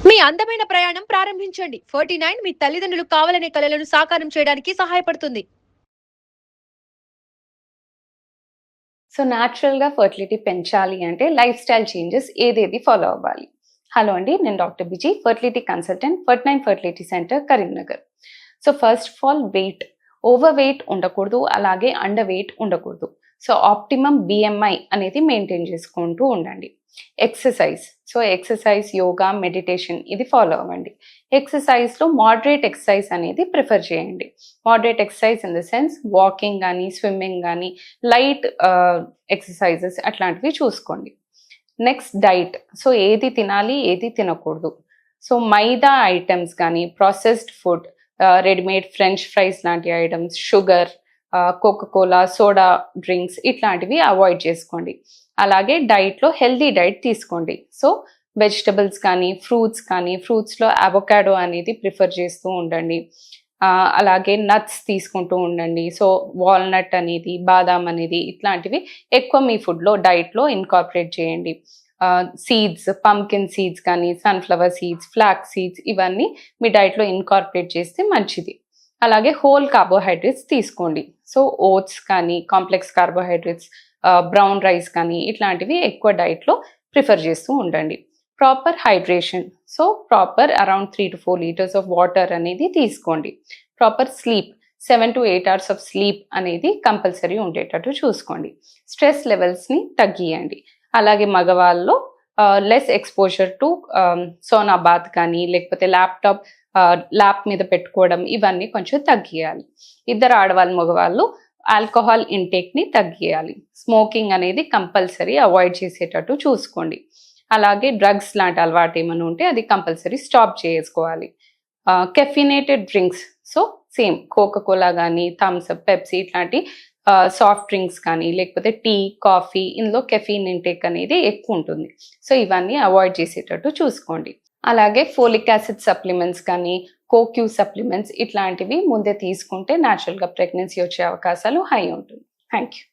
మీ అందమైన ప్రయాణం ప్రారంభించండి. 49 మీ తల్లిదండ్రులు కావాలనే కలలను సాకారం చేయడానికి సహాయపడుతుంది. సో న్యాచురల్గా ఫర్టిలిటీ పెంచాలి అంటే లైఫ్ స్టైల్ చేంజెస్ ఏదేది ఫాలో అవ్వాలి? హలో అండి, నేను డాక్టర్ బిజీ, fertility consultant, 49 fertility centre, Karimnagar. So first of all weight, overweight ఉండకూడదు, అలాగే అండర్ వెయిట్ ఉండకూడదు. సో ఆప్టిమమ్ బిఎంఐ అనేది మెయింటైన్ చేసుకుంటూ ఉండండి. Exercise, so exercise, yoga, meditation ఇది ఫాలో అవ్వండి. ఎక్సర్సైజ్లో మోడరేట్ ఎక్సర్సైజ్ అనేది ప్రిఫర్ చేయండి. Moderate exercise in the sense walking కానీ, స్విమ్మింగ్ కానీ, లైట్ ఎక్సర్సైజెస్ అట్లాంటివి చూసుకోండి. నెక్స్ట్ డైట్, సో ఏది తినాలి ఏది తినకూడదు. సో మైదా ఐటమ్స్ కానీ, processed food, readymade French fries లాంటి items, sugar, Coca Cola, soda drinks ఇట్లాంటివి అవాయిడ్ చేసుకోండి. అలాగే డైట్లో హెల్దీ డైట్ తీసుకోండి. సో వెజిటబుల్స్ కానీ, ఫ్రూట్స్ కానీ, ఫ్రూట్స్లో అవొకాడో అనేది ప్రిఫర్ చేస్తూ ఉండండి. అలాగే నట్స్ తీసుకుంటూ ఉండండి. సో వాల్నట్ అనేది, బాదాం అనేది ఇట్లాంటివి ఎక్కువ మీ ఫుడ్లో, డైట్లో ఇన్కార్పొరేట్ చేయండి. సీడ్స్, పంకిన్ సీడ్స్ కానీ, సన్ఫ్లవర్ సీడ్స్, ఫ్లాక్ సీడ్స్ ఇవన్నీ మీ డైట్లో ఇన్కార్పొరేట్ చేస్తే మంచిది. అలాగే హోల్ కార్బోహైడ్రేట్స్ తీసుకోండి. సో ఓట్స్ కానీ, కాంప్లెక్స్ కార్బోహైడ్రేట్స్, బ్రౌన్ రైస్ కానీ ఇట్లాంటివి ఎక్కువ డైట్లో ప్రిఫర్ చేస్తూ ఉండండి. Proper hydration, so proper around 3 to 4 liters of water అనేది తీసుకోండి. Proper sleep, 7 to 8 hours of sleep అనేది కంపల్సరీ ఉండేటట్టు చూసుకోండి. స్ట్రెస్ లెవెల్స్ని తగ్గియండి. అలాగే మగవాళ్ళలో less exposure to Sona bath కానీ, లేకపోతే ల్యాప్ మీద పెట్టుకోవడం ఇవన్నీ కొంచెం తగ్గియాలి. ఇద్దరు ఆడవాళ్ళు మగవాళ్ళు ఆల్కహాల్ ఇంటేక్ని తగ్గియాలి. స్మోకింగ్ అనేది కంపల్సరీ అవాయిడ్ చేసేటట్టు చూసుకోండి. అలాగే డ్రగ్స్ లాంటి అలవాటు ఏమైనా ఉంటే అది కంపల్సరీ స్టాప్ చేసుకోవాలి. Caffeinated drinks, so same Coca Cola కానీ, థమ్స్అప్, పెప్సీ ఇట్లాంటి సాఫ్ట్ డ్రింక్స్ కానీ, లేకపోతే టీ, కాఫీ, ఇందులో కెఫీన్ ఇంటేక్ అనేది ఎక్కువ ఉంటుంది. సో ఇవన్నీ అవాయిడ్ చేసేటట్టు చూసుకోండి. అలాగే ఫోలిక్ యాసిడ్ సప్లిమెంట్స్ కానీ, కోక్యూ సప్లిమెంట్స్ ఇట్లాంటివి ముందే తీసుకుంటే న్యాచురల్గా ప్రెగ్నెన్సీ వచ్చే అవకాశాలు హై ఉంటుంది. Thank you.